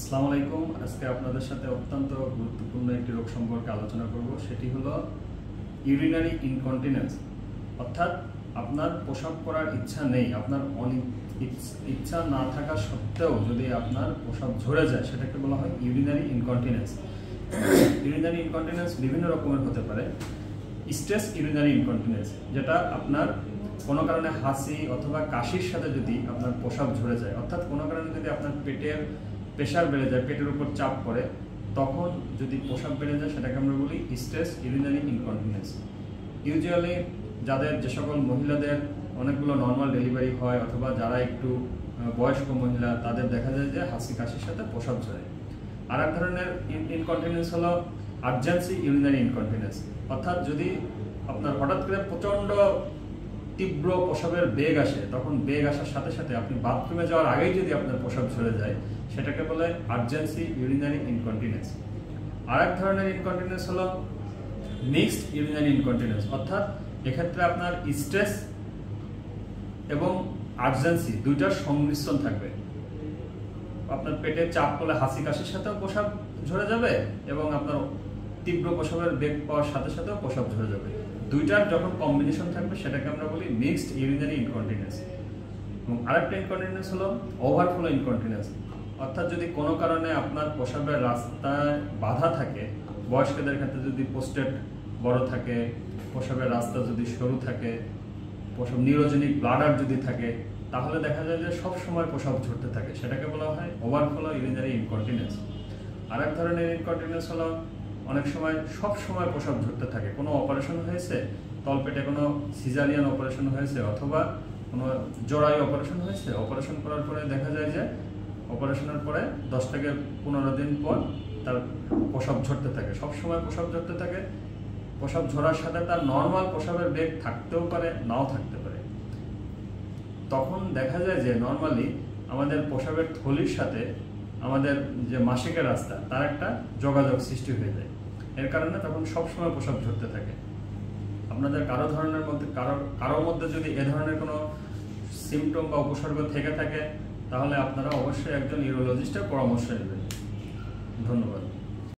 আসসালামু আলাইকুম। আজকে আপনাদের সাথে অত্যন্ত গুরুত্বপূর্ণ একটি রোগ সম্পর্কে আলোচনা করব। সেটি হলো ইউরিনারি ইনকন্টিনেন্স, অর্থাৎ আপনার প্রস্রাব করার ইচ্ছা নেই, আপনার ইচ্ছা না থাকা সত্ত্বেও যদি আপনার প্রস্রাব ঝরে যায় সেটাকে বলা হয় ইউরিনারি ইনকন্টিনেন্স। ইউরিনারি ইনকন্টিনেন্স বিভিন্ন রকমের হতে পারে। স্ট্রেস ইউরিনারি ইনকন্টিনেন্স, যেটা আপনার কোনো কারণে হাসি অথবা কাশির সাথে যদি আপনার প্রস্রাব ঝরে যায়, অর্থাৎ কোনো কারণে যদি আপনার পেটের প্রেশার বেড়ে যায়, পেটের উপর চাপ পড়ে, তখন যদি প্রস্রাব বেড়ে যায় সেটাকে আমরা বলি স্ট্রেস ইউরিনারি ইনকন্টিনেন্স। ইউজুয়ালি যে সকল মহিলাদের অনেকগুলো নর্মাল ডেলিভারি হয় অথবা যারা একটু বয়স্ক মহিলা, তাদের দেখা যায় যে হাসি কাশির সাথে প্রস্রাব ঝরে। আর এক ধরনের ইনকন্টিনেন্স হলো আর্জেন্সি ইউরিনারি ইনকন্টিনেন্স, অর্থাৎ যদি আপনার হঠাৎ করে প্রচণ্ড তীব্র প্রস্রাবের বেগ আসে, তখন বেগ আসার সাথে সাথে আপনি বাথরুমে যাওয়ার আগেই যদি আপনার প্রস্রাব ঝরে যায় সেটাকে বলে আর্জেন্সি ইউরিনারি ইনকন্টিনেন্স। আর এক ধরনের ইনকন্টিনেন্স হলো মিক্সড ইউরিনারি ইনকন্টিনেন্স, অর্থাৎ এক্ষেত্রে আপনার স্ট্রেস এবং আর্জেন্সি দুইটার সংমিশ্রণ থাকবে। আপনার পেটে চাপ পড়লে হাসি কাশির সাথেও প্রস্রাব ঝরে যাবে এবং আপনার তীব্র প্রস্রাবের বেগ পাওয়ার সাথে সাথেও প্রস্রাব ঝরে যাবে। দুইটার যখন কম্বিনেশন থাকবে সেটাকে আমরা বলি মিক্সড ইউরিনারি ইনকন্টিনেন্স। এবং আরেকটা ইনকন্টিনেন্স হলো ওভারফ্লো ইনকন্টিনেন্স, অর্থাৎ যদি কোনো কারণে আপনার প্রস্রাবের রাস্তায় বাধা থাকে, বয়স্কদের ক্ষেত্রে যদি প্রোস্টেট বড় থাকে, প্রস্রাবের রাস্তা যদি সরু থাকে, প্রস্রাব নিউরোজেনিক ব্লাডার যদি থাকে, তাহলে দেখা যায় যে সব সময় প্রস্রাব ঝরতে থাকে, সেটাকে বলা হয় ওভারফ্লো ইউরিনারি ইনকন্টিনেন্স। আরেক ধরনের ইনকন্টিনেন্স হলো অনেক সময় সব সময় প্রস্রাব ঝরতে থাকে, কোনো অপারেশন হয়েছে, তলপেটে কোনো সিজারিয়ান অপারেশন হয়েছে অথবা কোনো জরায়ু অপারেশন হয়েছে, অপারেশন করার পরে দেখা যায় যে অপারেশনের পরে 10 থেকে 15 দিন পর তার প্রস্রাব ঝরতে থাকে, সব সময় প্রস্রাব ঝরতে থাকে। প্রস্রাব ঝরার সাথে তার নর্মাল প্রস্রাবের বেগ থাকতেও পারে, নাও থাকতে পারে। তখন দেখা যায় যে নর্মালি আমাদের প্রস্রাবের থলির সাথে আমাদের যে মাসিকের রাস্তা, তার একটা যোগাযোগ সৃষ্টি হয়ে যায়। এর কারণে তখন সবসময় প্রস্রাব ঝরতে থাকে। আপনাদের কারোর মধ্যে যদি এ ধরনের কোনো সিমটম বা উপসর্গ থেকে থাকে, তাহলে আপনারা অবশ্যই একজন ইউরোলজিস্টের পরামর্শ নেবেন। ধন্যবাদ।